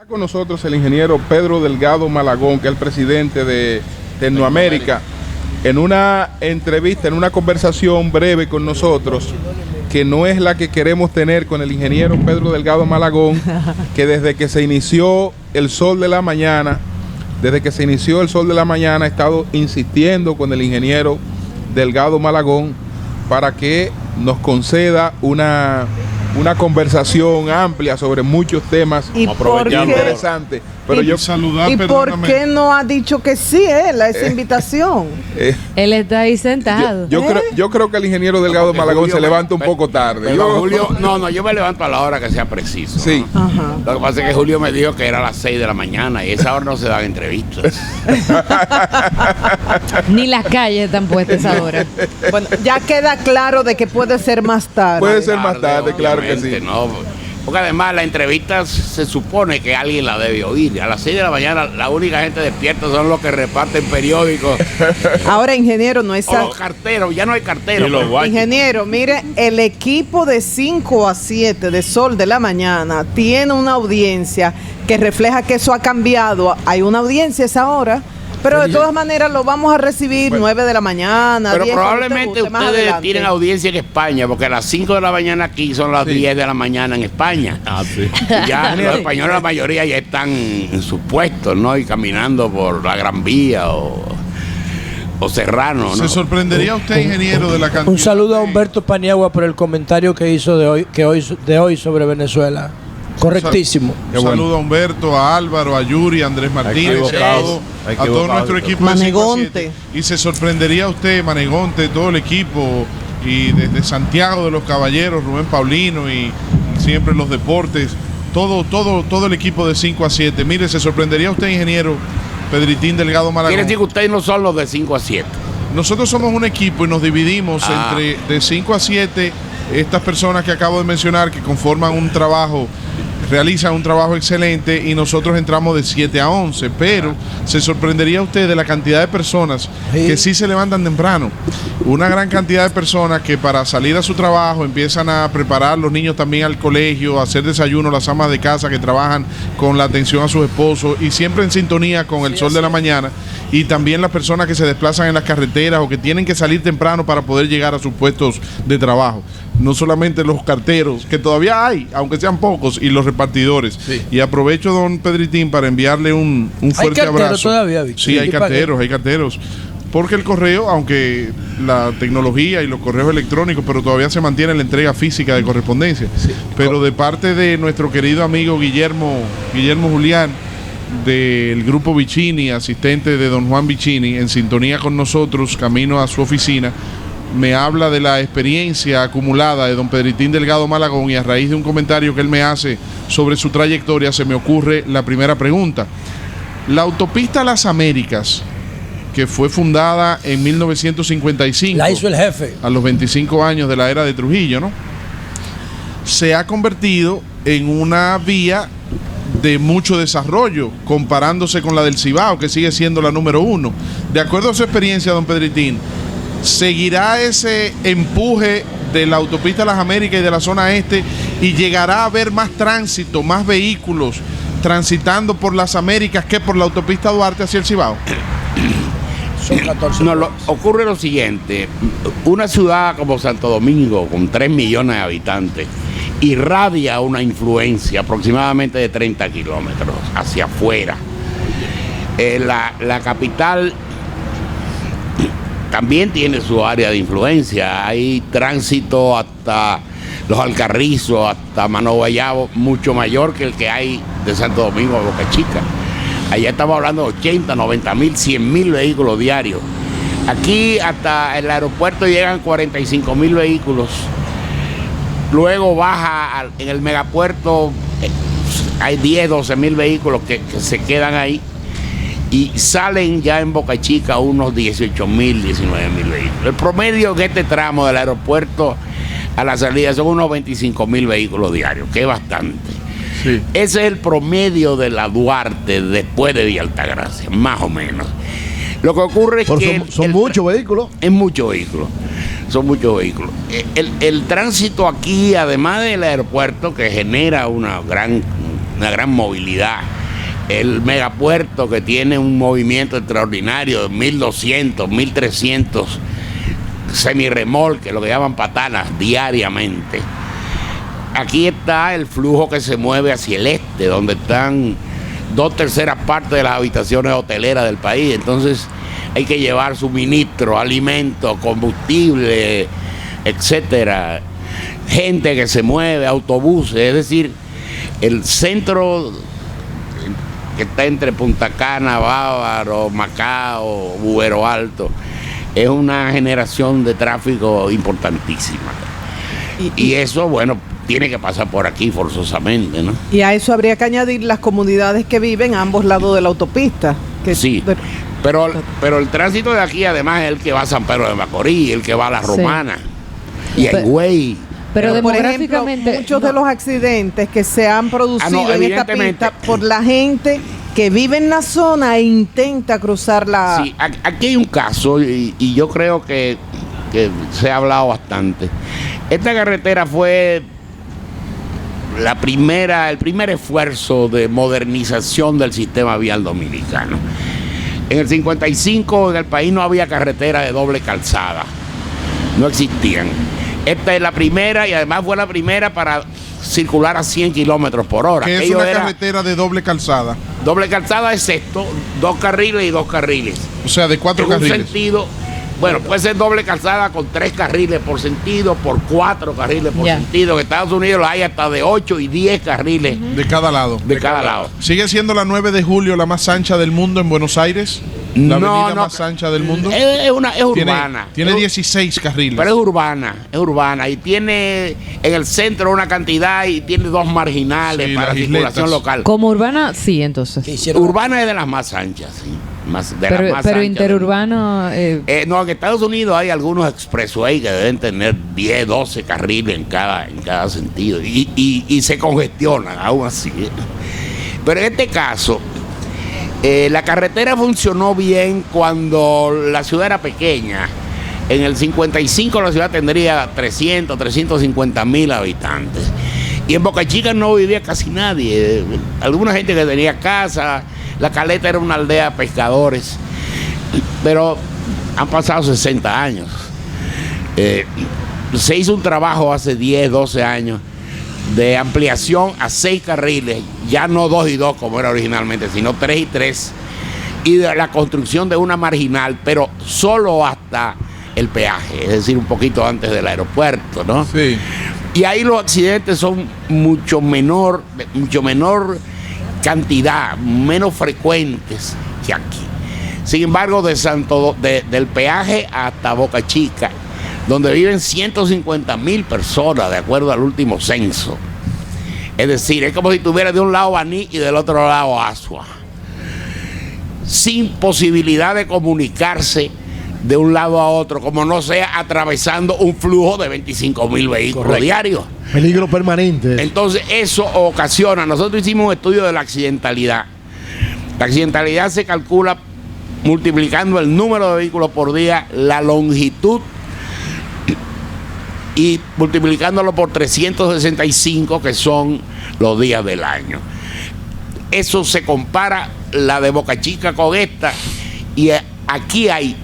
Está con nosotros el ingeniero Pedro Delgado Malagón, que es el presidente de Tecnoamérica, en una entrevista, en una conversación breve con nosotros, que no es la que queremos tener con el ingeniero Pedro Delgado Malagón, que desde que se inició el Sol de la Mañana, ha estado insistiendo con el ingeniero Delgado Malagón para que nos conceda una conversación amplia sobre muchos temas interesantes. Pero ¿Y por qué no ha dicho que sí él a esa invitación? Él está ahí sentado. Yo creo que el ingeniero Delgado Malagón se levanta un poco tarde. Yo me levanto a la hora que sea preciso. Sí. ¿No? Ajá. Lo que pasa es que Julio me dijo que era a las 6 de la mañana y a esa hora no se dan entrevistas. Ni las calles están puestas ahora. Bueno, ya queda claro de que puede ser más tarde. Puede ser más tarde, claro que sí. No, porque además la entrevista se supone que alguien la debe oír. A las 6 de la mañana la única gente despierta son los que reparten periódicos. Ahora, ingeniero, no es... O los carteros, ya no hay carteros. Ingeniero, mire, el equipo de 5 a 7 de Sol de la Mañana tiene una audiencia que refleja que eso ha cambiado. Hay una audiencia a esa hora. Pero de todas maneras lo vamos a recibir 9 de la mañana. Pero 10, probablemente ustedes tienen audiencia en España, porque a las 5 de la mañana aquí son las 10 de la mañana en España. Sí. Ya los españoles, la mayoría ya están en sus puestos, ¿no? Y caminando por la Gran Vía o Serrano, ¿no? ¿Se sorprendería usted, ingeniero, de la cantidad? Un saludo a Humberto Paniagua por el comentario que hizo de hoy sobre Venezuela. Correctísimo. Un saludo a Humberto, a Álvaro, a Yuri, a Andrés Martínez, a todo nuestro equipo de 5 a 7. Y se sorprendería usted, Manegonte, todo el equipo, y desde Santiago de los Caballeros, Rubén Paulino y siempre los deportes, todo el equipo de 5 a 7. Mire, se sorprendería usted, ingeniero Pedritín Delgado Malagón. Quiere decir que ustedes no son los de 5 a 7. Nosotros somos un equipo y nos dividimos entre de 5 a 7 estas personas que acabo de mencionar, que conforman un trabajo, realizan un trabajo excelente, y nosotros entramos de 7 a 11, pero se sorprendería usted de la cantidad de personas que sí se levantan temprano. Una gran cantidad de personas que para salir a su trabajo empiezan a preparar los niños también al colegio, a hacer desayuno, las amas de casa que trabajan con la atención a sus esposos y siempre en sintonía con el Sol de la Mañana, y también las personas que se desplazan en las carreteras o que tienen que salir temprano para poder llegar a sus puestos de trabajo. No solamente los carteros, que todavía hay, aunque sean pocos, y los repartidores. Sí. Y aprovecho, don Pedritín, para enviarle un fuerte abrazo. Todavía, Víctor? Sí, hay carteros. Porque el correo, aunque la tecnología y los correos electrónicos, pero todavía se mantiene la entrega física de correspondencia. Sí. Pero de parte de nuestro querido amigo Guillermo Julián, del grupo Vicini, asistente de don Juan Vicini, en sintonía con nosotros, camino a su oficina, me habla de la experiencia acumulada de don Pedritín Delgado Malagón, y a raíz de un comentario que él me hace sobre su trayectoria se me ocurre la primera pregunta. La autopista Las Américas, que fue fundada en 1955, la hizo el jefe a los 25 años de la era de Trujillo, ¿no? Se ha convertido en una vía de mucho desarrollo, comparándose con la del Cibao, que sigue siendo la número 1. De acuerdo a su experiencia, don Pedritín, ¿seguirá ese empuje de la autopista Las Américas y de la zona este, y llegará a haber más tránsito, más vehículos transitando por Las Américas que por la autopista Duarte hacia el Cibao? Son 14 ocurre lo siguiente: una ciudad como Santo Domingo, con 3 millones de habitantes, irradia una influencia aproximadamente de 30 kilómetros hacia afuera. La capital también tiene su área de influencia. Hay tránsito hasta Los Alcarrizos, hasta Mano Guayabo, mucho mayor que el que hay de Santo Domingo a Boca Chica. Allá estamos hablando de 80, 90 mil, 100 mil vehículos diarios. Aquí hasta el aeropuerto llegan 45 mil vehículos. Luego baja en el megapuerto, hay 10, 12 mil vehículos que se quedan ahí. Y salen ya en Boca Chica unos 18 mil, 19 mil vehículos. El promedio de este tramo del aeropuerto a la salida son unos 25 mil vehículos diarios, que es bastante. Sí. Ese es el promedio de la Duarte después de Villa Altagracia, más o menos. Lo que ocurre es que... Son muchos vehículos. Es muchos vehículos. Son muchos vehículos. El tránsito aquí, además del aeropuerto, que genera una gran una gran movilidad. El megapuerto que tiene un movimiento extraordinario de 1.200, 1.300 semirremolques, lo que llaman patanas, diariamente. Aquí está el flujo que se mueve hacia el este, donde están 2/3 partes de las habitaciones hoteleras del país. Entonces hay que llevar suministro, alimentos, combustible, etcétera. Gente que se mueve, autobuses, es decir, el centro que está entre Punta Cana, Bávaro, Macao, Bubero Alto, es una generación de tráfico importantísima. Y eso, bueno, tiene que pasar por aquí forzosamente, ¿no? Y a eso habría que añadir las comunidades que viven a ambos lados de la autopista. Que sí, pero el tránsito de aquí además es el que va a San Pedro de Macorís, el que va a La Romana y a Higüey. Pero por demográficamente, ejemplo, muchos de los accidentes que se han producido en esta pista por la gente que vive en la zona e intenta cruzar la... Sí, aquí hay un caso y yo creo que se ha hablado bastante. Esta carretera fue el primer esfuerzo de modernización del sistema vial dominicano. En el 55 en el país no había carretera de doble calzada, no existían. Esta es la primera y además fue la primera para circular a 100 kilómetros por hora. ¿Qué es una carretera de doble calzada? Doble calzada es esto, 2 carriles y 2 carriles. O sea, de 4 carriles. En un sentido, bueno, puede ser doble calzada con 3 carriles por sentido, por 4 carriles por sentido. En Estados Unidos hay hasta de 8 y 10 carriles. De cada lado. De cada lado. ¿Sigue siendo la 9 de julio la más ancha del mundo en Buenos Aires? ¿La avenida más ancha del mundo? Es urbana. Tiene 16 carriles. Pero es urbana. Y tiene en el centro una cantidad y tiene 2 marginales para circulación local. Como urbana, sí, entonces. Urbana es de las más anchas, sí. Pero interurbano... no, en Estados Unidos hay algunos expressway que deben tener 10, 12 carriles en cada sentido. Y se congestionan aún así. Pero en este caso... la carretera funcionó bien cuando la ciudad era pequeña. En el 55 la ciudad tendría 300, 350 mil habitantes. Y en Boca Chica no vivía casi nadie. Alguna gente que tenía casa. La Caleta era una aldea de pescadores. Pero han pasado 60 años. Se hizo un trabajo hace 10, 12 años de ampliación a 6 carriles, ya no 2 y 2 como era originalmente, sino 3 y 3, y de la construcción de una marginal, pero solo hasta el peaje, es decir, un poquito antes del aeropuerto, ¿no? Sí. Y ahí los accidentes son mucho menor cantidad, menos frecuentes que aquí. Sin embargo, del peaje hasta Boca Chica, donde viven 150,000 personas, de acuerdo al último censo. Es decir, es como si tuviera de un lado Baní y del otro lado Asua, sin posibilidad de comunicarse de un lado a otro, como no sea atravesando un flujo de 25,000 vehículos diarios. Peligro permanente. Entonces eso ocasiona, nosotros hicimos un estudio de la accidentalidad. La accidentalidad se calcula multiplicando el número de vehículos por día, la longitud, y multiplicándolo por 365, que son los días del año. Eso se compara la de Boca Chica con esta, y aquí hay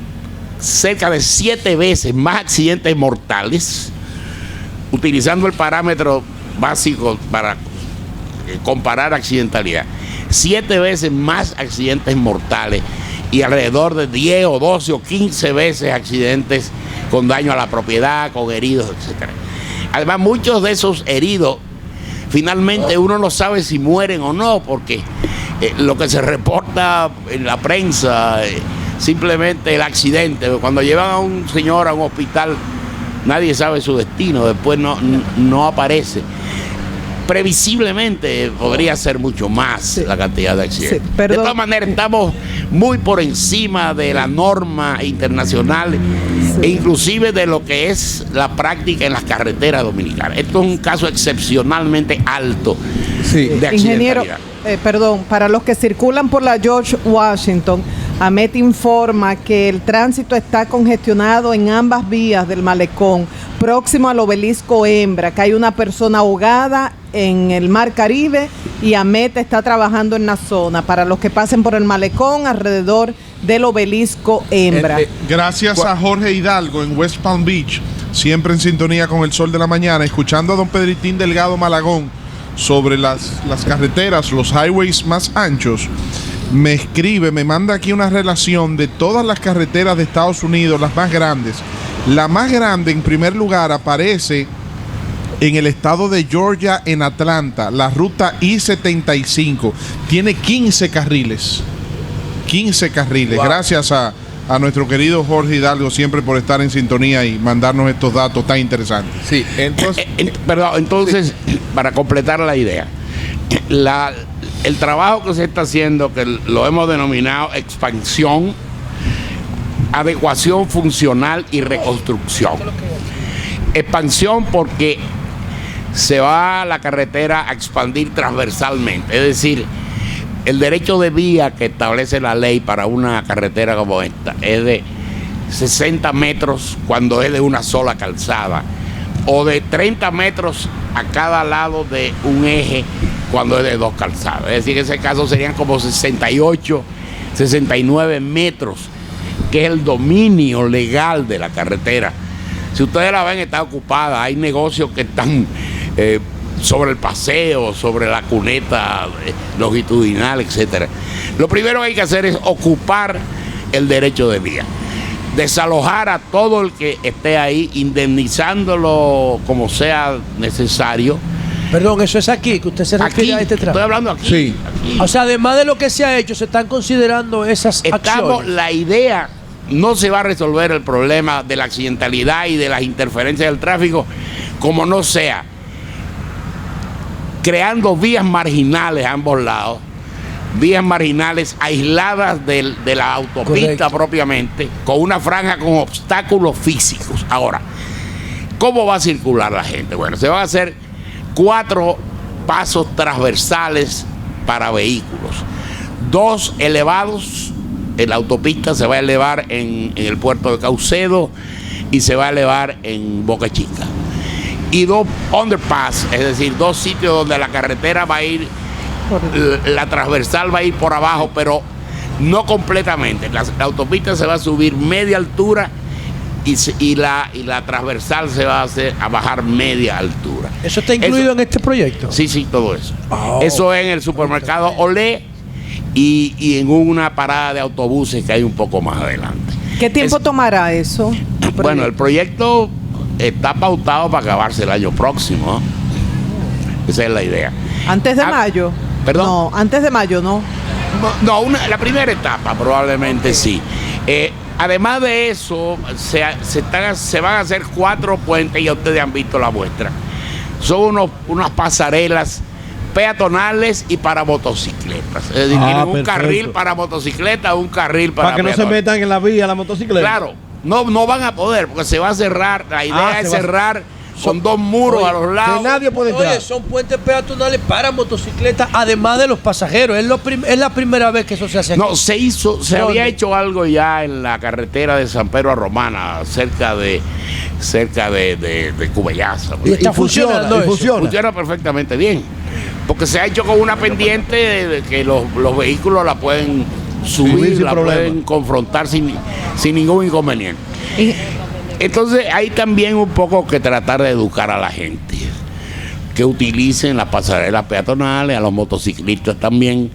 cerca de 7 veces más accidentes mortales, utilizando el parámetro básico para comparar accidentalidad. 7 veces más accidentes mortales y alrededor de 10 o 12 o 15 veces accidentes con daño a la propiedad, con heridos, etc. Además, muchos de esos heridos, finalmente uno no sabe si mueren o no, porque lo que se reporta en la prensa, simplemente el accidente. Cuando llevan a un señor a un hospital, nadie sabe su destino, después no aparece. Previsiblemente podría ser mucho más la cantidad de accidentes. De todas maneras, estamos muy por encima de la norma internacional e inclusive de lo que es la práctica en las carreteras dominicanas. Esto es un caso excepcionalmente alto de accidentalidad. Ingeniero, para los que circulan por la George Washington, AMET informa que el tránsito está congestionado en ambas vías del malecón, próximo al obelisco Hembra, que hay una persona ahogada en el Mar Caribe y AMET está trabajando en la zona para los que pasen por el malecón alrededor del obelisco Hembra. Gracias a Jorge Hidalgo en West Palm Beach, siempre en sintonía con el Sol de la Mañana, escuchando a don Pedritín Delgado Malagón sobre las carreteras, los highways más anchos. Me escribe, me manda aquí una relación de todas las carreteras de Estados Unidos, las más grandes. La más grande, en primer lugar, aparece en el estado de Georgia, en Atlanta, la ruta I-75. Tiene 15 carriles. 15 carriles. Wow. Gracias a nuestro querido Jorge Hidalgo siempre por estar en sintonía y mandarnos estos datos tan interesantes. Sí, entonces... entonces, sí, para completar la idea, el trabajo que se está haciendo, que lo hemos denominado expansión, adecuación funcional y reconstrucción. Expansión porque se va la carretera a expandir transversalmente, es decir, el derecho de vía que establece la ley para una carretera como esta es de 60 metros cuando es de una sola calzada, o de 30 metros a cada lado de un eje cuando es de dos calzadas. Es decir, en ese caso serían como 68, 69 metros, que es el dominio legal de la carretera. Si ustedes la ven, está ocupada. Hay negocios que están sobre el paseo, sobre la cuneta longitudinal, etcétera. Lo primero que hay que hacer es ocupar el derecho de vía, desalojar a todo el que esté ahí, indemnizándolo como sea necesario. Perdón, eso es aquí, que usted se refiere a este trabajo. Estoy hablando aquí. Sí. Aquí. O sea, además de lo que se ha hecho, se están considerando esas acciones. La idea, no se va a resolver el problema de la accidentalidad y de las interferencias del tráfico como no sea creando vías marginales a ambos lados, vías marginales aisladas de la autopista. Correcto. Propiamente, con una franja con obstáculos físicos. Ahora, ¿cómo va a circular la gente? Bueno, se van a hacer 4 pasos transversales para vehículos, 2 elevados. En la autopista se va a elevar en el puerto de Caucedo y se va a elevar en Boca Chica. Y 2 underpass, es decir, 2 sitios donde la carretera va a ir, la transversal va a ir por abajo, pero no completamente. La autopista se va a subir media altura y la transversal se va a bajar media altura. ¿Eso está incluido en este proyecto? Sí, todo eso. Eso es en el supermercado Olé y en una parada de autobuses que hay un poco más adelante. ¿Qué tiempo tomará eso? Bueno, el proyecto está pautado para acabarse el año próximo. Esa es la idea. ¿Antes de mayo? ¿Perdón? No, antes de mayo no. No, la primera etapa probablemente sí. Además de eso, se van a hacer 4 puentes, ya ustedes han visto la muestra. Son unas pasarelas peatonales y para motocicletas. Es decir, tienen un carril para motocicletas, un carril para que peatones. No se metan en la vía la motocicleta. Claro, no van a poder porque se va a cerrar. La idea es cerrar con 2 muros a los lados. Que nadie puede entrar. Oye, son puentes peatonales para motocicletas, además de los pasajeros. Es la primera vez que eso se hace aquí. No, se había hecho algo ya en la carretera de San Pedro a Romana, cerca de Cubellaza. Y está funcionando. Funciona perfectamente bien. Porque se ha hecho con una pendiente de que los vehículos la pueden subir, la pueden confrontar sin ningún inconveniente. Entonces hay también un poco que tratar de educar a la gente, que utilicen las pasarelas peatonales, a los motociclistas también.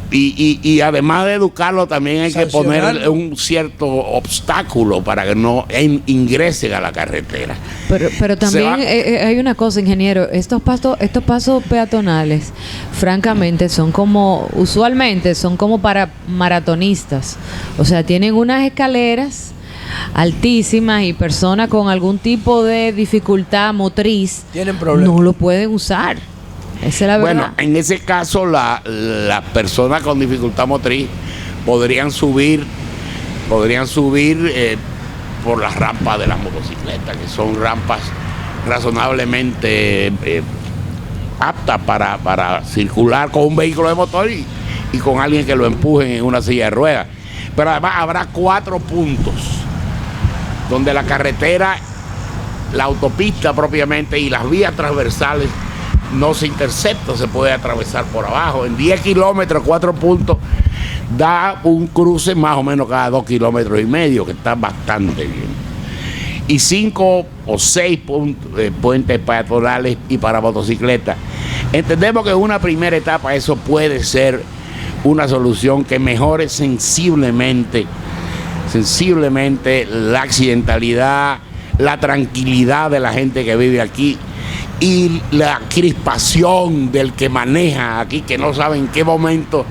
Y además de educarlo, también hay que poner un cierto obstáculo para que no ingresen a la carretera. Pero también hay una cosa, ingeniero. Estos pasos peatonales, francamente, usualmente son como para maratonistas. O sea, tienen unas escaleras altísimas y personas con algún tipo de dificultad motriz tienen problemas, no lo pueden usar. Esa es la verdad. Bueno, en ese caso las personas con dificultad motriz podrían subir por las rampas de las motocicletas, que son rampas razonablemente aptas para circular con un vehículo de motor y con alguien que lo empuje en una silla de ruedas. Pero además habrá 4 puntos donde la carretera, la autopista propiamente y las vías transversales no se intercepta, se puede atravesar por abajo. En 10 kilómetros, 4 puntos, da un cruce más o menos cada 2,5 kilómetros, que está bastante bien. Y 5 o 6 puentes peatonales y para motocicletas. Entendemos que en una primera etapa eso puede ser una solución que mejore sensiblemente la accidentalidad, la tranquilidad de la gente que vive aquí y la crispación del que maneja aquí, que no sabe en qué momento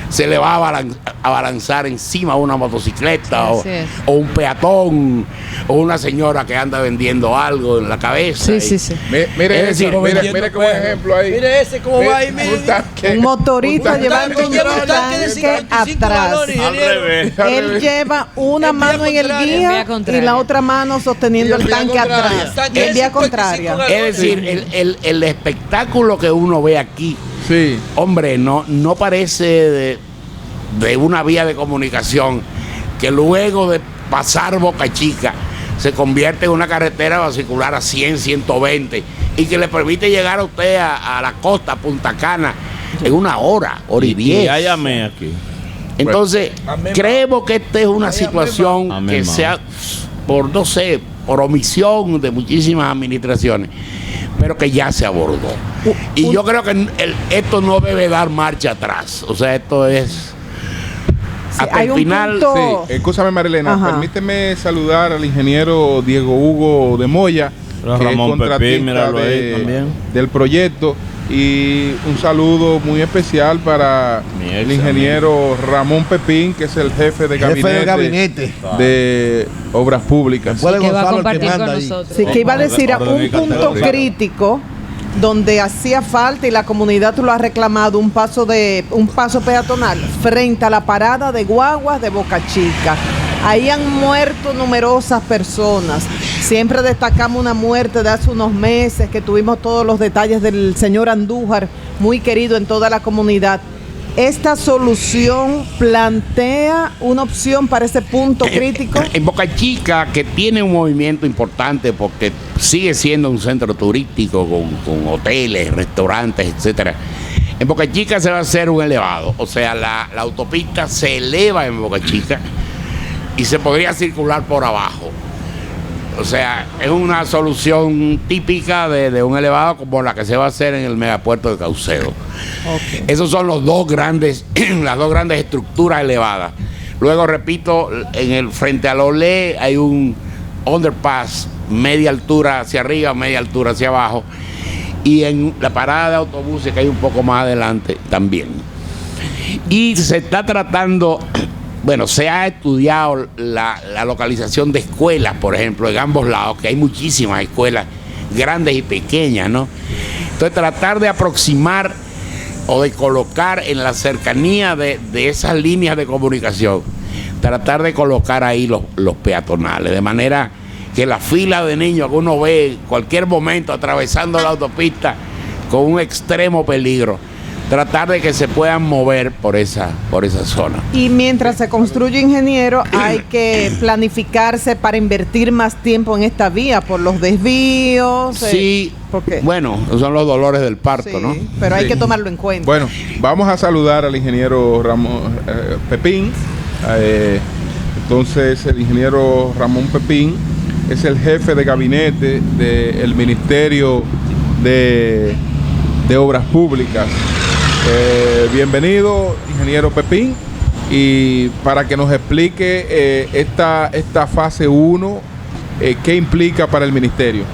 se le va a abalanzar encima una motocicleta o un peatón o una señora que anda vendiendo algo en la cabeza. Mire como ejemplo ahí. Mire ese cómo va ahí, un motorista llevando un tanque atrás. Él lleva una mano en el guía y la otra mano sosteniendo el tanque atrás. En vía contraria. Es decir, el espectáculo que uno ve aquí, sí, hombre, no parece de una vía de comunicación que luego de pasar Boca Chica se convierte en una carretera vascular a 100, 120 y que le permite llegar a usted a la costa, a Punta Cana, en una hora y 10. Y ya llamé aquí. Entonces, creemos que esta es una situación que sea, por omisión de muchísimas administraciones, pero que ya se abordó. Y yo creo que esto no debe dar marcha atrás. O sea, esto es hasta el final. Sí, escúchame, Marilena, permíteme saludar al ingeniero Diego Hugo de Moya, que es contratista del proyecto, y un saludo muy especial para el ingeniero Ramón Pepín, que es el jefe de gabinete de Obras Públicas. Que va a compartir con nosotros. Sí, que iba a decir un punto crítico donde hacía falta y la comunidad lo ha reclamado, un paso peatonal frente a la parada de guaguas de Boca Chica. Ahí han muerto numerosas personas. Siempre destacamos una muerte de hace unos meses, que tuvimos todos los detalles del señor Andújar, muy querido en toda la comunidad. ¿Esta solución plantea una opción para ese punto crítico? En Boca Chica, que tiene un movimiento importante porque sigue siendo un centro turístico con hoteles, restaurantes, etcétera. En Boca Chica se va a hacer un elevado, o sea, la autopista se eleva en Boca Chica y se podría circular por abajo. O sea, es una solución típica de un elevado como la que se va a hacer en el megapuerto de Caucedo. Okay. Esos son las dos grandes estructuras elevadas. Luego, repito, frente al Olé hay un underpass, media altura hacia arriba, media altura hacia abajo. Y en la parada de autobuses que hay un poco más adelante también. Y se está tratando... Bueno, se ha estudiado la localización de escuelas, por ejemplo, en ambos lados, que hay muchísimas escuelas grandes y pequeñas, ¿no? Entonces, tratar de aproximar o de colocar en la cercanía de esas líneas de comunicación, tratar de colocar ahí los peatonales, de manera que la fila de niños que uno ve en cualquier momento atravesando la autopista con un extremo peligro, tratar de que se puedan mover por esa zona. Y mientras se construye, ingeniero, hay que planificarse para invertir más tiempo en esta vía por los desvíos. Sí, ¿por qué? Bueno, son los dolores del parto, sí, ¿no? Pero hay que tomarlo en cuenta. Bueno, vamos a saludar al ingeniero Ramón Pepín. Entonces, el ingeniero Ramón Pepín es el jefe de gabinete del Ministerio de Obras Públicas. Bienvenido, ingeniero Pepín, y para que nos explique esta fase 1, ¿qué implica para el ministerio?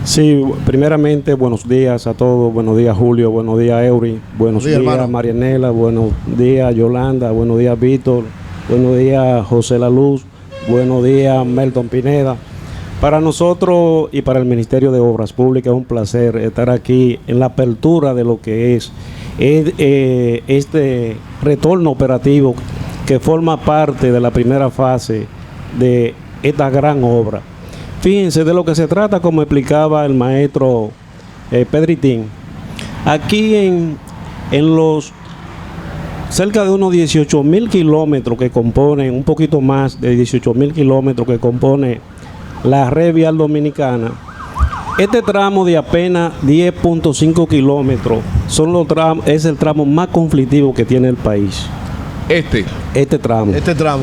Sí, primeramente, buenos días a todos. Buenos días, Julio. Buenos días, Eury. Buenos días, Marianela. Buenos días, Yolanda. Buenos días, Víctor. Buenos días, José La Luz. Buenos días, Melton Pineda. Para nosotros y para el Ministerio de Obras Públicas es un placer estar aquí en la apertura de lo que es este retorno operativo que forma parte de la primera fase de esta gran obra. Fíjense de lo que se trata, como explicaba el maestro Pedritín. Aquí en los cerca de unos 18,000 kilómetros que componen, un poquito más de 18,000 kilómetros que compone la red vial dominicana, Este tramo de apenas 10.5 kilómetros es el tramo más conflictivo que tiene el país. Este tramo.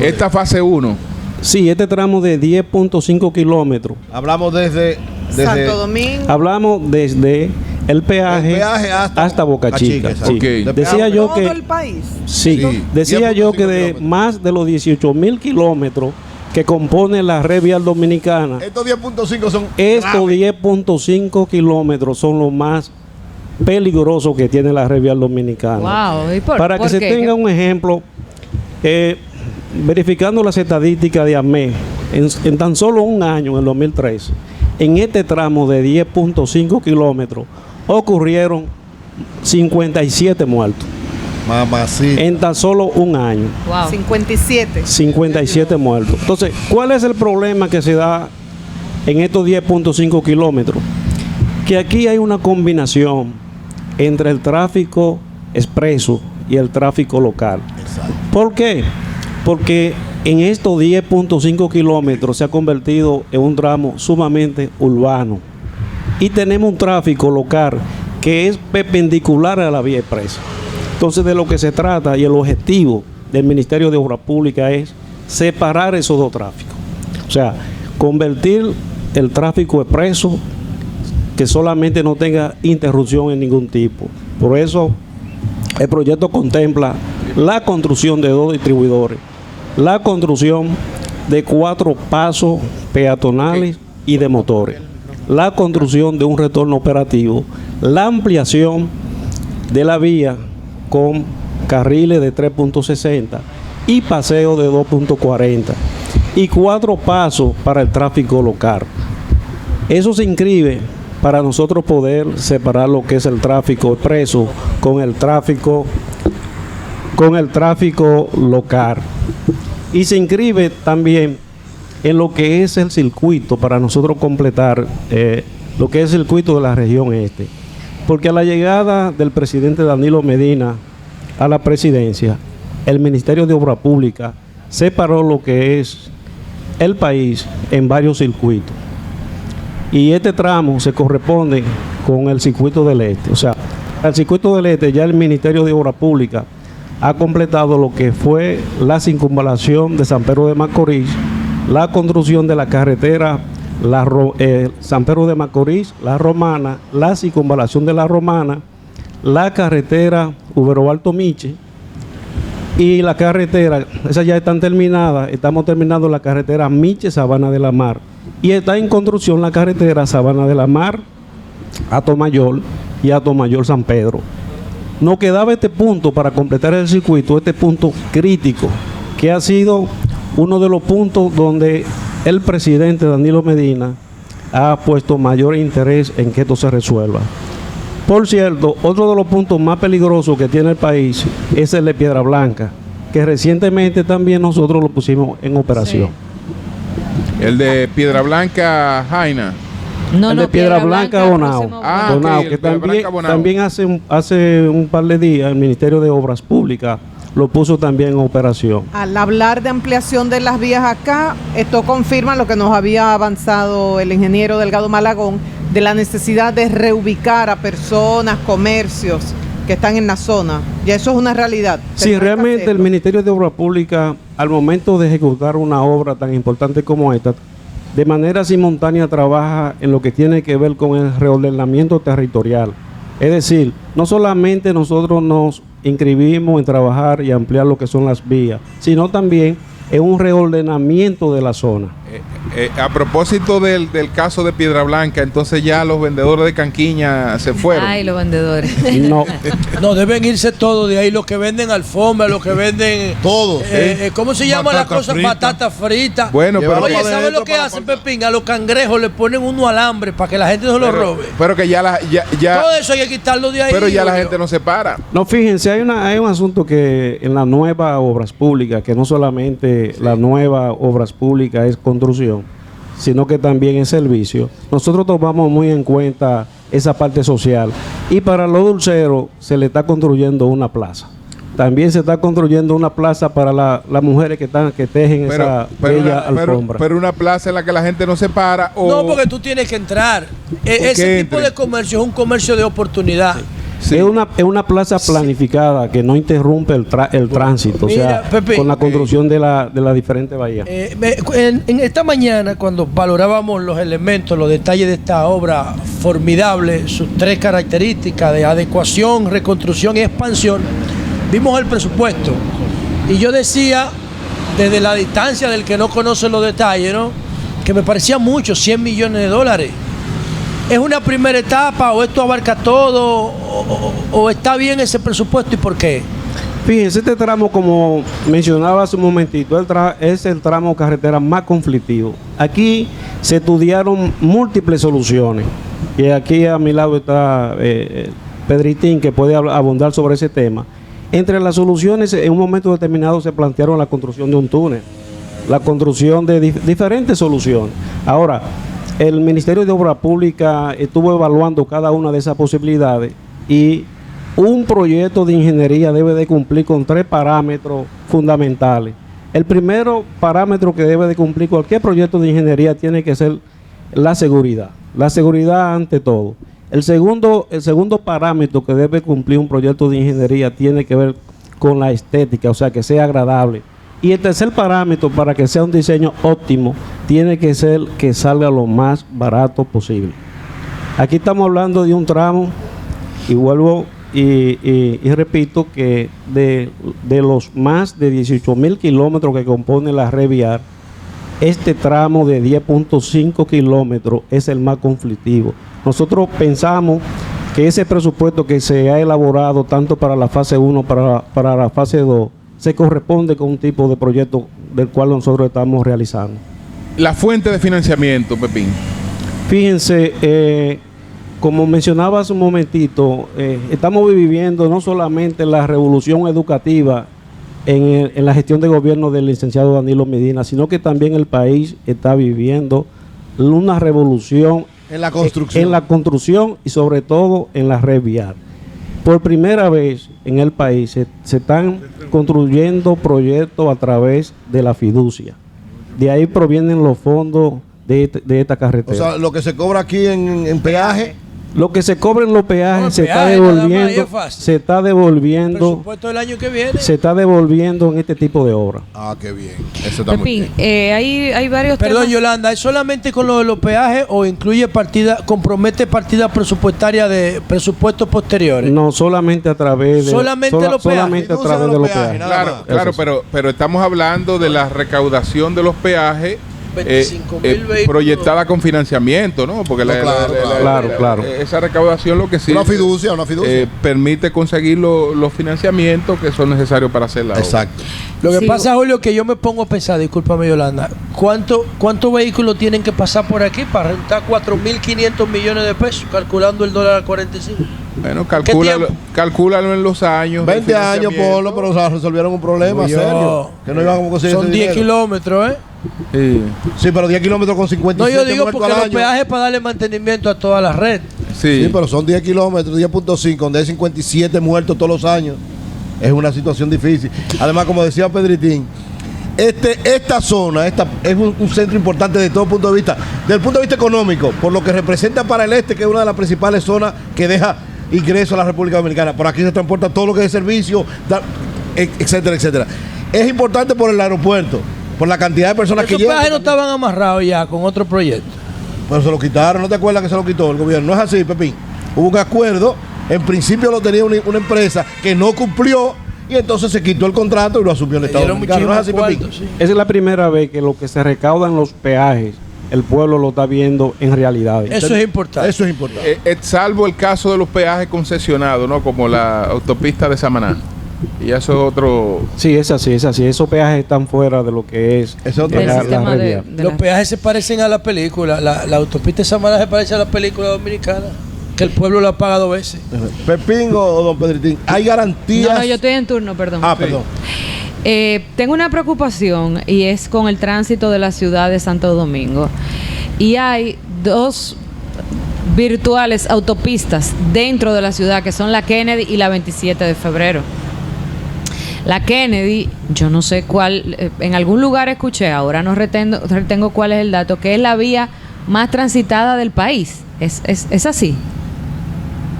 Esta fase 1. Sí, este tramo de 10.5 kilómetros. Hablamos desde Santo Domingo. Hablamos desde el peaje hasta Boca Chica. Sí. Okay. Decía yo que todo el país. Sí, decía yo que de más de los 18,000 kilómetros que compone la red vial dominicana, estos 10.5 son estos 10.5 kilómetros son los más peligrosos que tiene la red vial dominicana. Wow. ¿Y Para que se tenga un ejemplo, verificando las estadísticas de AME, en tan solo un año, en el 2013, en este tramo de 10.5 kilómetros ocurrieron 57 muertos. Mamacita. En tan solo un año. Wow. 57 muertos. Entonces, ¿cuál es el problema que se da en estos 10.5 kilómetros? Que aquí hay una combinación entre el tráfico expreso y el tráfico local. Exacto. ¿Por qué? Porque en estos 10.5 kilómetros se ha convertido en un tramo sumamente urbano. Y tenemos un tráfico local que es perpendicular a la vía expresa. Entonces, de lo que se trata y el objetivo del Ministerio de Obras Públicas es separar esos dos tráficos. O sea, convertir el tráfico expreso que solamente no tenga interrupción en ningún tipo. Por eso, el proyecto contempla la construcción de 2 distribuidores, la construcción de 4 pasos peatonales y de motores, la construcción de un retorno operativo, la ampliación de la vía con carriles de 3.60 y paseo de 2.40 y 4 pasos para el tráfico local. Eso se inscribe para nosotros poder separar lo que es el tráfico expreso con el tráfico local, y se inscribe también en lo que es el circuito para nosotros completar lo que es el circuito de la región este. Porque a la llegada del presidente Danilo Medina a la presidencia, el Ministerio de Obras Públicas separó lo que es el país en varios circuitos. Y este tramo se corresponde con el circuito del este. O sea, al circuito del este ya el Ministerio de Obras Públicas ha completado lo que fue la circunvalación de San Pedro de Macorís, la construcción de la carretera San Pedro de Macorís, la Romana, la circunvalación de la Romana, la carretera Ubero Alto Miche y la carretera, esas ya están terminadas. Estamos terminando la carretera Miche Sabana de la Mar y está en construcción la carretera Sabana de la Mar, Atomayor y Atomayor San Pedro. Nos quedaba este punto para completar el circuito, este punto crítico, que ha sido uno de los puntos donde el presidente Danilo Medina ha puesto mayor interés en que esto se resuelva. Por cierto, otro de los puntos más peligrosos que tiene el país es el de Piedra Blanca, que recientemente también nosotros lo pusimos en operación. Sí. El de Piedra Blanca, Jaina. El de Piedra Blanca, Bonao. Bonao, que también hace un par de días el Ministerio de Obras Públicas lo puso también en operación. Al hablar de ampliación de las vías acá, esto confirma lo que nos había avanzado el ingeniero Delgado Malagón, de la necesidad de reubicar a personas, comercios que están en la zona. Ya eso es una realidad. Sí, realmente el Ministerio de Obras Públicas, al momento de ejecutar una obra tan importante como esta, de manera simultánea trabaja en lo que tiene que ver con el reordenamiento territorial. Es decir, no solamente nosotros nos inscribimos en trabajar y ampliar lo que son las vías, sino también en un reordenamiento de la zona. A propósito del caso de Piedra Blanca, entonces ya los vendedores de canquiña se fueron. Ay, los vendedores. No, deben irse todos de ahí, los que venden alfombra, los que venden todos. ¿Cómo se llama la cosa? Patata frita. Bueno, pero oye, ¿sabes lo que hacen, Pepín? A los cangrejos le ponen unos alambres para que la gente no se los robe. Pero que ya todo eso hay que quitarlo de ahí. Pero ya la gente no se para. No, fíjense, hay un asunto que en la nueva obras públicas, que no solamente la nueva obras públicas es construcción, sino que también es servicio. Nosotros tomamos muy en cuenta esa parte social, y para los dulceros se le está construyendo una plaza. también se está construyendo una plaza para las mujeres que tejen esa bella alfombra. Pero una plaza en la que la gente no se para. No, porque tú tienes que entrar. Ese tipo de comercio es un comercio de oportunidad. Sí. Es una plaza planificada que no interrumpe el tránsito. Mira, o sea, Pepe, con la construcción de la diferente bahía. En esta mañana, cuando valorábamos los elementos, los detalles de esta obra formidable, sus 3 características de adecuación, reconstrucción y expansión, vimos el presupuesto. Y yo decía, desde la distancia del que no conoce los detalles, ¿no?, que me parecía mucho, $100 millones. ¿Es una primera etapa o esto abarca todo o está bien ese presupuesto y por qué? Fíjense, este tramo, como mencionaba hace un momentito, es el tramo carretera más conflictivo. Aquí se estudiaron múltiples soluciones. Y aquí a mi lado está Pedritín, que puede abundar sobre ese tema. Entre las soluciones, en un momento determinado se plantearon la construcción de un túnel, la construcción de diferentes soluciones. Ahora, el Ministerio de Obras Públicas estuvo evaluando cada una de esas posibilidades y un proyecto de ingeniería debe de cumplir con 3 parámetros fundamentales. El primero parámetro que debe de cumplir cualquier proyecto de ingeniería tiene que ser la seguridad ante todo. El segundo parámetro que debe cumplir un proyecto de ingeniería tiene que ver con la estética, o sea, que sea agradable. Y el tercer parámetro, para que sea un diseño óptimo, tiene que ser que salga lo más barato posible. Aquí estamos hablando de un tramo, y vuelvo y repito que de los más de 18,000 kilómetros que compone la red vial, este tramo de 10.5 kilómetros es el más conflictivo. Nosotros pensamos que ese presupuesto que se ha elaborado tanto para la fase 1 para la fase 2 se corresponde con un tipo de proyecto del cual nosotros estamos realizando. La fuente de financiamiento, Pepín. Fíjense, como mencionaba hace un momentito, estamos viviendo no solamente la revolución educativa en la gestión de gobierno del licenciado Danilo Medina, sino que también el país está viviendo una revolución en la construcción y sobre todo en la red vial. Por primera vez en el país se están construyendo proyectos a través de la fiducia. De ahí provienen los fondos de esta carretera. O sea, lo que se cobra aquí en peaje. Lo que se cobra en los peajes se está devolviendo. El presupuesto del año que viene se está devolviendo en este tipo de obras. Ah, qué bien. Eso está muy bien. Hay varios Perdón, temas. Yolanda, ¿es solamente con lo de los peajes o compromete partidas presupuestarias de presupuestos posteriores? No, solamente a través de solamente los peajes. Solamente a través de los peajes. Claro, pero estamos hablando de la recaudación de los peajes 25,000 vehículos proyectada con financiamiento, ¿no? Porque claro. Esa recaudación lo que sí una fiducia. permite conseguir los financiamientos que son necesarios para hacer la obra. Exacto. Lo que pasa, Julio, que yo me pongo a pensar, discúlpame, Yolanda, ¿cuántos vehículos tienen que pasar por aquí para rentar 4.500 millones de pesos, calculando el dólar a 45? Bueno, calcúlalo en los años. 20 años, Polo, pero resolvieron un problema serio. Que no iban a conseguir. Son 10 kilómetros, Sí, pero 10 kilómetros con 57 No, yo digo porque los año. peajes para darle mantenimiento a toda la red. Sí, pero son 10 kilómetros, 10.5, donde hay 57 muertos todos los años. Es una situación difícil. Además, como decía Pedritín, esta zona es un centro importante de todo punto de vista. Desde el punto de vista económico, por lo que representa para el este, que es una de las principales zonas que deja ingreso a la República Dominicana. Por aquí se transporta todo lo que es servicio, etcétera, etcétera. Es importante por el aeropuerto, por la cantidad de personas que llegan. Esos peajes no estaban amarrados ya con otro proyecto. Pero se lo quitaron, ¿no te acuerdas que se lo quitó el gobierno? No es así, Pepín. Hubo un acuerdo, en principio lo tenía una empresa que no cumplió y entonces se quitó el contrato y lo asumió el Estado Dominicano. ¿No es así, Pepín? Sí. Esa es la primera vez que lo que se recauda en los peajes, el pueblo lo está viendo en realidad. Eso es importante. Eso es importante. Salvo el caso de los peajes concesionados, ¿no? Como la autopista de Samaná. Y eso es otro. Sí, es así. Esos peajes están fuera de lo que es la red vial. Los peajes se parecen a la película. La autopista de Samaná se parece a la película dominicana, que el pueblo la paga 2 veces. Pepín o don Pedritín, ¿hay garantías? No, yo estoy en turno, perdón. Perdón. Tengo una preocupación y es con el tránsito de la ciudad de Santo Domingo. Y hay 2 virtuales autopistas dentro de la ciudad, que son la Kennedy y la 27 de febrero. La Kennedy, yo no sé cuál, en algún lugar escuché, ahora no retengo cuál es el dato, que es la vía más transitada del país. Es así.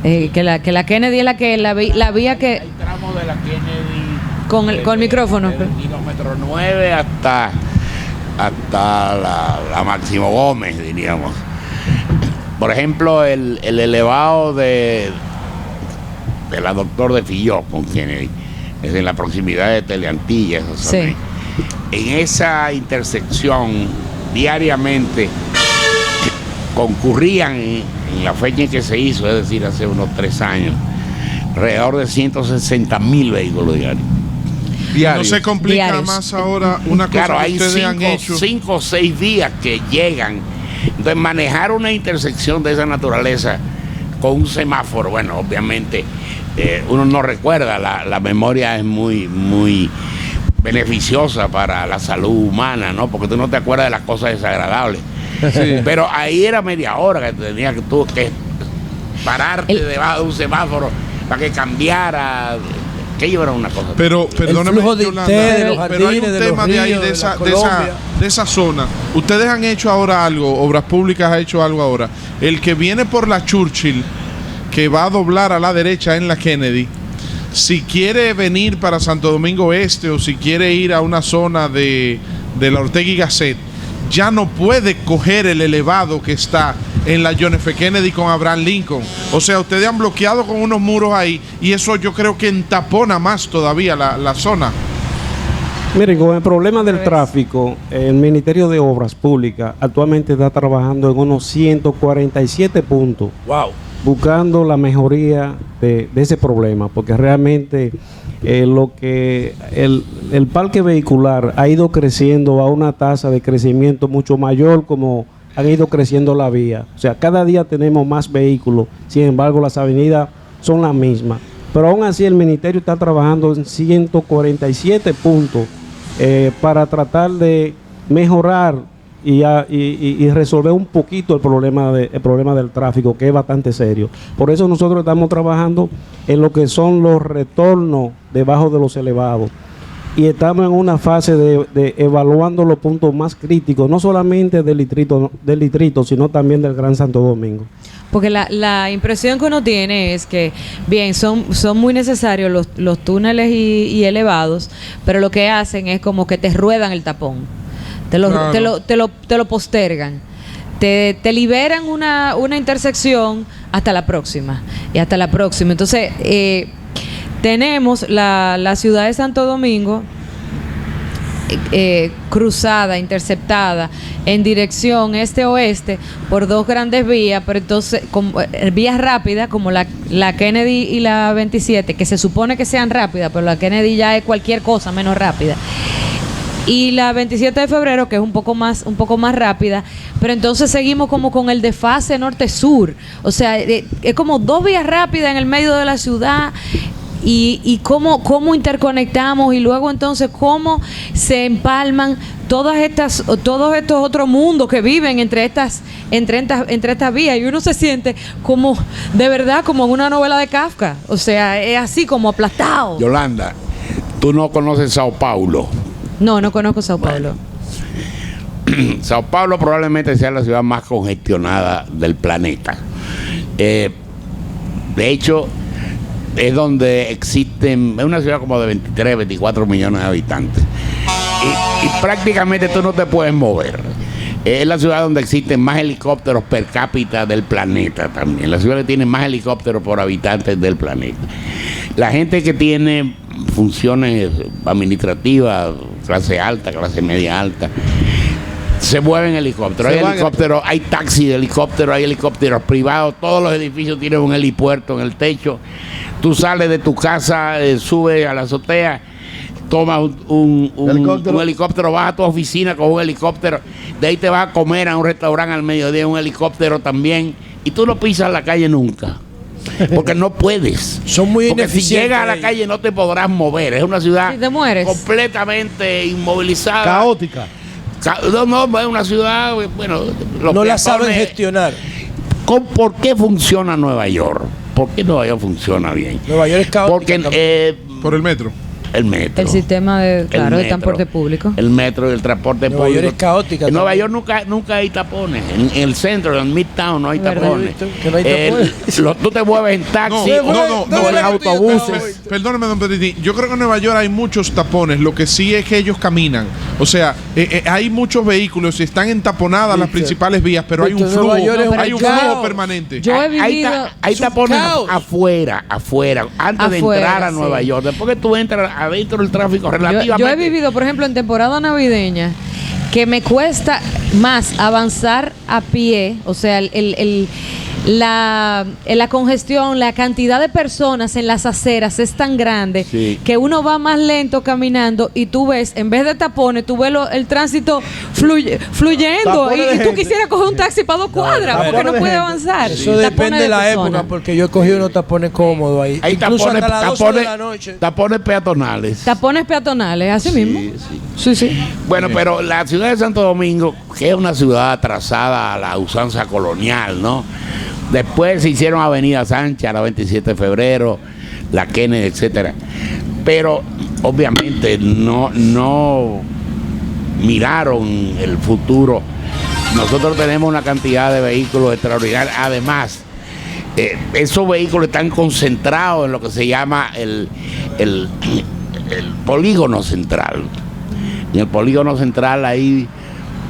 Que la Kennedy es la vía que... El tramo de la Kennedy... Con el micrófono. Desde el kilómetro 9 hasta la Máximo Gómez, diríamos. Por ejemplo, el elevado de la Doctor de Filló con Kennedy, es en la proximidad de Teleantillas. Sí. En esa intersección, diariamente, concurrían en la fecha en que se hizo, es decir, hace unos 3 años, alrededor de 160,000 vehículos diarios. ¿No se complica Diarios. más ahora una cosa Claro, que hay ustedes han hecho? 5 o 6 días que llegan. Entonces, manejar una intersección de esa naturaleza con un semáforo, bueno, obviamente uno no recuerda, la memoria es muy beneficiosa para la salud humana, ¿no? Porque tú no te acuerdas de las cosas desagradables. Sí. Pero ahí era media hora que tenías que pararte debajo de un semáforo para que cambiara. Que era una cosa. Pero perdóneme, Yolanda, pero hay un tema de ahí, de esa zona. Ustedes han hecho ahora algo, Obras Públicas ha hecho algo ahora. El que viene por la Churchill, que va a doblar a la derecha en la Kennedy, si quiere venir para Santo Domingo Este o si quiere ir a una zona de la Ortega y Gasset, ya no puede coger el elevado que está en la John F. Kennedy con Abraham Lincoln. O sea, ustedes han bloqueado con unos muros ahí y eso yo creo que entapona más todavía la zona. Miren, con el problema del tráfico, el Ministerio de Obras Públicas actualmente está trabajando en unos 147 puntos. Wow. Buscando la mejoría de ese problema, porque realmente el parque vehicular ha ido creciendo a una tasa de crecimiento mucho mayor como han ido creciendo la vía. O sea, cada día tenemos más vehículos, sin embargo las avenidas son las mismas. Pero aún así el ministerio está trabajando en 147 puntos para tratar de mejorar y resolver un poquito el problema del tráfico, que es bastante serio. Por eso nosotros estamos trabajando en lo que son los retornos debajo de los elevados y estamos en una fase de evaluando los puntos más críticos, no solamente del distrito, sino también del Gran Santo Domingo. Porque la impresión que uno tiene es que, bien, son muy necesarios los túneles y elevados, pero lo que hacen es como que te ruedan el tapón. Te lo postergan. Te liberan una intersección hasta la próxima. Y hasta la próxima. Entonces, tenemos la ciudad de Santo Domingo cruzada, interceptada en dirección este-oeste por 2 grandes vías, pero entonces vías rápidas como la Kennedy y la 27, que se supone que sean rápidas, pero la Kennedy ya es cualquier cosa menos rápida. Y la 27 de febrero, que es un poco más rápida, pero entonces seguimos como con el desfase norte-sur. O sea, es como 2 vías rápidas en el medio de la ciudad y cómo interconectamos y luego entonces cómo se empalman todos estos otros mundos que viven entre estas vías, y uno se siente como, de verdad, como en una novela de Kafka. O sea, es así como aplastado. Yolanda, tú no conoces Sao Paulo. No conozco Sao Paulo. Sao Paulo probablemente sea la ciudad más congestionada del planeta. De hecho, es donde existen, es una ciudad como de 23, 24 millones de habitantes. Y prácticamente tú no te puedes mover. Es la ciudad donde existen más helicópteros per cápita del planeta también. La ciudad que tiene más helicópteros por habitantes del planeta. La gente que tiene funciones administrativas, clase alta, clase media alta, se mueven en helicóptero. Hay taxis de helicóptero, hay helicópteros privados, todos los edificios tienen un helipuerto en el techo. Tú sales de tu casa, subes a la azotea, tomas un helicóptero, vas a tu oficina con un helicóptero, de ahí te vas a comer a un restaurante al mediodía, un helicóptero también, y tú no pisas la calle nunca. Porque no puedes. Son muy porque ineficientes. Si llegas a la calle no te podrás mover. Es una ciudad completamente inmovilizada. Caótica. No, es una ciudad, bueno, no la saben gestionar. ¿Por qué funciona Nueva York? ¿Por qué Nueva York funciona bien? Nueva York es caótica. Porque por el metro. El metro. El sistema de metro, transporte público. El metro y el transporte Nueva público. York es caótica. En Nueva también. York nunca hay tapones. En el centro, en Midtown, no hay ¿Verdad? tapones. Que no hay tapones. Tú te mueves en taxi No, o en autobuses. Perdóneme, don Pedritín. Yo creo que en Nueva York hay muchos tapones. Lo que sí es que ellos caminan. O sea, hay muchos vehículos y están entaponadas las principales vías, pero hay un Víctor, flujo, Nueva York es hay un un flujo caos. permanente. Yo he vivido. Hay Es un tapones caos. afuera, antes de Afuera, entrar a sí. Nueva York. Después que tú entras adentro del tráfico relativamente. Yo he vivido, por ejemplo, en temporada navideña, que me cuesta más avanzar a pie, o sea, la congestión, la cantidad de personas en las aceras es tan grande que uno va más lento caminando y tú ves, en vez de tapones, tú ves el tránsito fluyendo y tú quisieras coger un taxi para 2 cuadras porque no puedes avanzar. Eso depende de la época, porque yo he cogido unos tapones cómodos ahí. Hay Incluso tapones, hasta las 12 de la noche. tapones peatonales. Tapones peatonales, así mismo. Sí. Bueno, pero la ciudad de Santo Domingo, que es una ciudad atrasada a la usanza colonial, ¿no? Después se hicieron Avenida Sánchez, la 27 de febrero, la Kennedy, etcétera. Pero obviamente no miraron el futuro. Nosotros tenemos una cantidad de vehículos extraordinarios. Además, esos vehículos están concentrados en lo que se llama el polígono central. En el polígono central hay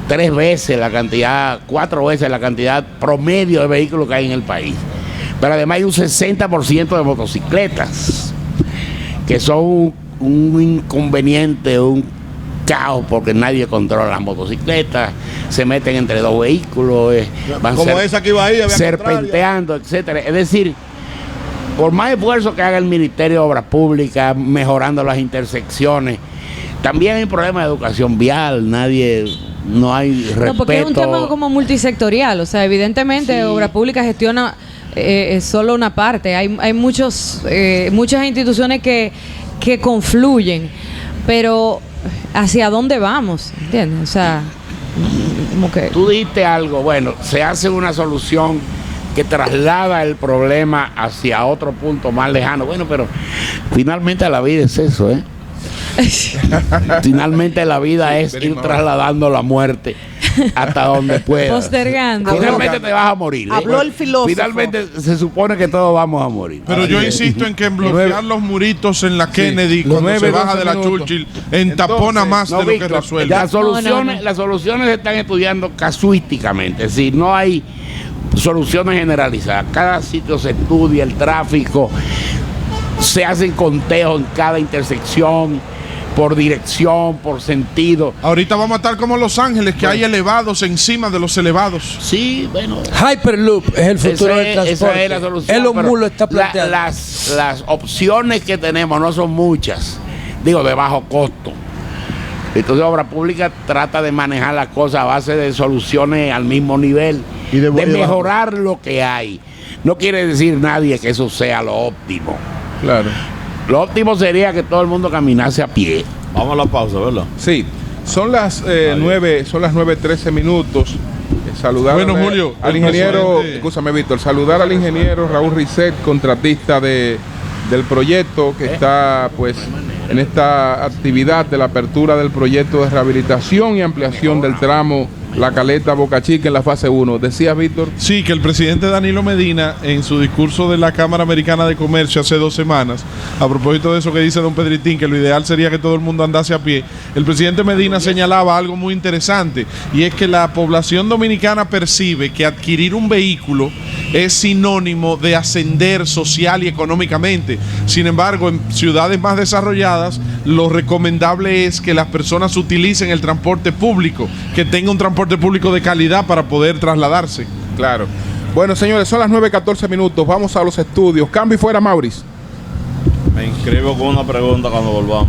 3 veces la cantidad, 4 veces la cantidad promedio de vehículos que hay en el país. Pero además hay un 60% de motocicletas, que son un inconveniente, un caos, porque nadie controla las motocicletas, se meten entre 2 vehículos, van Como esa que iba ahí, había serpenteando, etcétera. Es decir, por más esfuerzo que haga el Ministerio de Obras Públicas, mejorando las intersecciones, también hay un problema de educación vial, no hay respeto. No, porque es un tema como multisectorial, o sea, evidentemente Obras Públicas gestiona solo una parte, hay muchas instituciones que confluyen, pero ¿hacia dónde vamos? ¿Entiendes? O sea, como que... Tú dijiste algo, bueno, se hace una solución que traslada el problema hacia otro punto más lejano. Bueno, pero finalmente la vida es eso, ¿eh? Finalmente la vida es ir trasladando la muerte hasta donde puedas. Postergando. Finalmente te vas a morir. Habló el filósofo. Finalmente se supone que todos vamos a morir. Pero yo insisto en que bloquear los muritos en la Kennedy cuando se baja de la Churchill entapona más de lo que resuelve. Las soluciones se están estudiando casuísticamente, es decir, no hay soluciones generalizadas. Cada sitio se estudia el tráfico, se hacen conteos en cada intersección, por dirección, por sentido. Ahorita vamos a estar como Los Ángeles, que hay elevados encima de los elevados. Sí, bueno. Hyperloop es el futuro del transporte. Esa es la solución. Elon Musk lo está planteando. Las opciones que tenemos no son muchas, digo, de bajo costo. Entonces Obras Públicas trata de manejar las cosas a base de soluciones al mismo nivel, de mejorar lo que hay. No quiere decir nadie que eso sea lo óptimo. Claro. Lo óptimo sería que todo el mundo caminase a pie. Vamos a la pausa, ¿verdad? Sí, son las 9:13 minutos. Saludar Julio, al ingeniero, escúchame Víctor, saludar al ingeniero Raúl Risset, contratista del proyecto que está pues en esta actividad de la apertura del proyecto de rehabilitación y ampliación del tramo La Caleta-Boca Chica en la fase 1. ¿Decías, Víctor? Sí, que el presidente Danilo Medina, en su discurso de la Cámara Americana de Comercio hace 2 semanas, a propósito de eso que dice don Pedritín, que lo ideal sería que todo el mundo andase a pie, el presidente Medina señalaba algo muy interesante, y es que la población dominicana percibe que adquirir un vehículo es sinónimo de ascender social y económicamente. Sin embargo, en ciudades más desarrolladas, lo recomendable es que las personas utilicen el transporte público, que tenga un transporte público de calidad para poder trasladarse. Claro. Bueno, señores, son las 9:14 minutos. Vamos a los estudios. Cambio y fuera, Maurice. Me inscribo con una pregunta cuando volvamos.